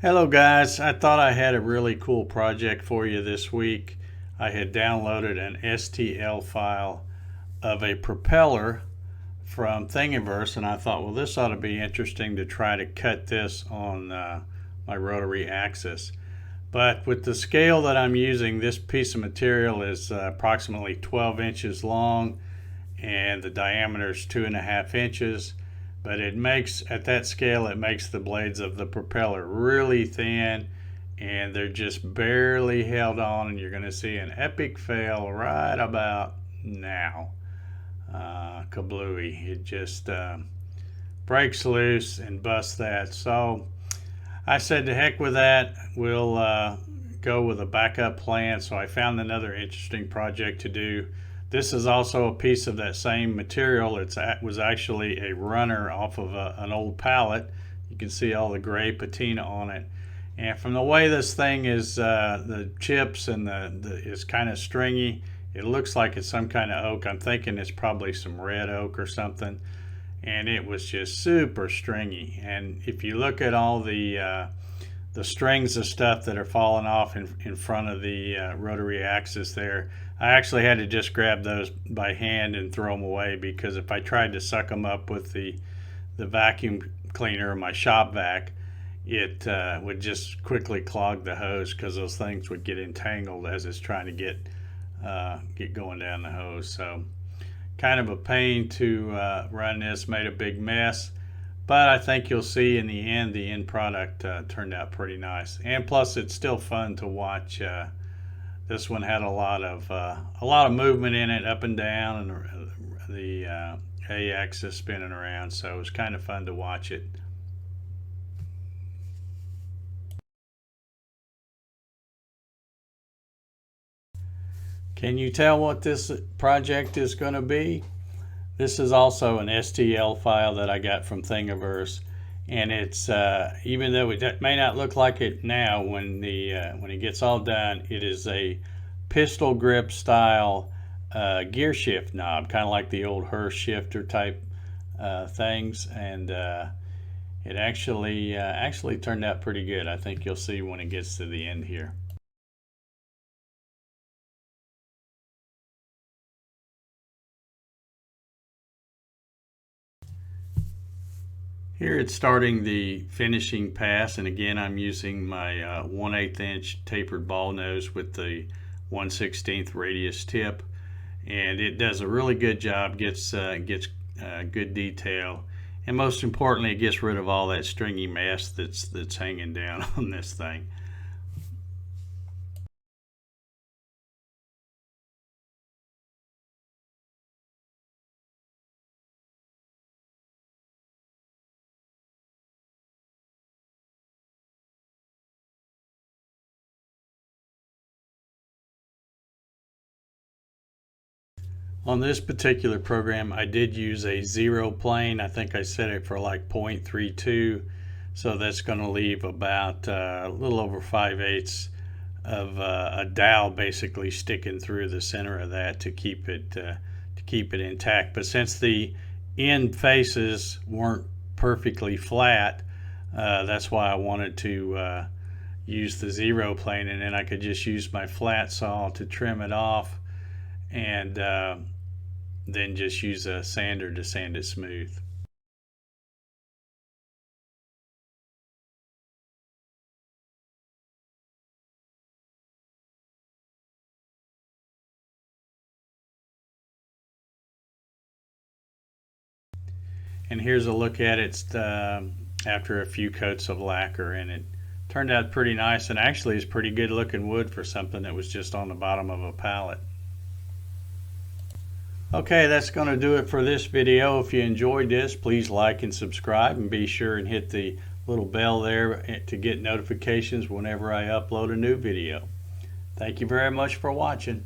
Hello guys, I thought I had a really cool project for you this week. I had downloaded an STL file of a propeller from Thingiverse, and I thought, well, this ought to be interesting to try to cut this on my rotary axis. But with the scale that I'm using, this piece of material is approximately 12 inches long and the diameter is 2.5 inches. But it makes, at that scale, it makes the blades of the propeller really thin and they're just barely held on, and you're going to see an epic fail right about now. Kablooey. It just breaks loose and busts that. So I said to heck with that. We'll go with a backup plan. So I found another interesting project to do. This is also a piece of that same material. It was actually a runner off of an old pallet. You can see all the gray patina on it. And from the way this thing is, the chips and it's kind of stringy. It looks like it's some kind of oak. I'm thinking it's probably some red oak or something. And it was just super stringy. And if you look at all the strings of stuff that are falling off in front of the rotary axis there, I actually had to just grab those by hand and throw them away, because if I tried to suck them up with the vacuum cleaner, my shop vac, it would just quickly clog the hose, because those things would get entangled as it's trying to get going down the hose. So kind of a pain to run this, made a big mess. But I think you'll see in the end product turned out pretty nice. And plus, it's still fun to watch. This one had a lot of movement in it, up and down, and the A-axis spinning around. So it was kind of fun to watch it. Can you tell what this project is going to be? This is also an STL file that I got from Thingiverse, and it's even though it may not look like it now, when it gets all done, it is a pistol grip style gear shift knob, kind of like the old Hurst shifter type things, and it actually turned out pretty good. I think you'll see when it gets to the end here. Here it's starting the finishing pass, and again I'm using my 1/8 inch tapered ball nose with the 1/16 radius tip, and it does a really good job, gets good detail, and most importantly, it gets rid of all that stringy mess that's hanging down on this thing. On this particular program, I did use a zero plane. I think I set it for like 0.32, so that's going to leave about a little over 5/8 of a dowel basically sticking through the center of that to keep it intact. But since the end faces weren't perfectly flat, that's why I wanted to use the zero plane, and then I could just use my flat saw to trim it off, and then just use a sander to sand it smooth. And here's a look at it after a few coats of lacquer, and it turned out pretty nice, and actually is pretty good looking wood for something that was just on the bottom of a pallet. Okay, that's going to do it for this video. If you enjoyed this, please like and subscribe, and be sure and hit the little bell there to get notifications whenever I upload a new video. Thank you very much for watching.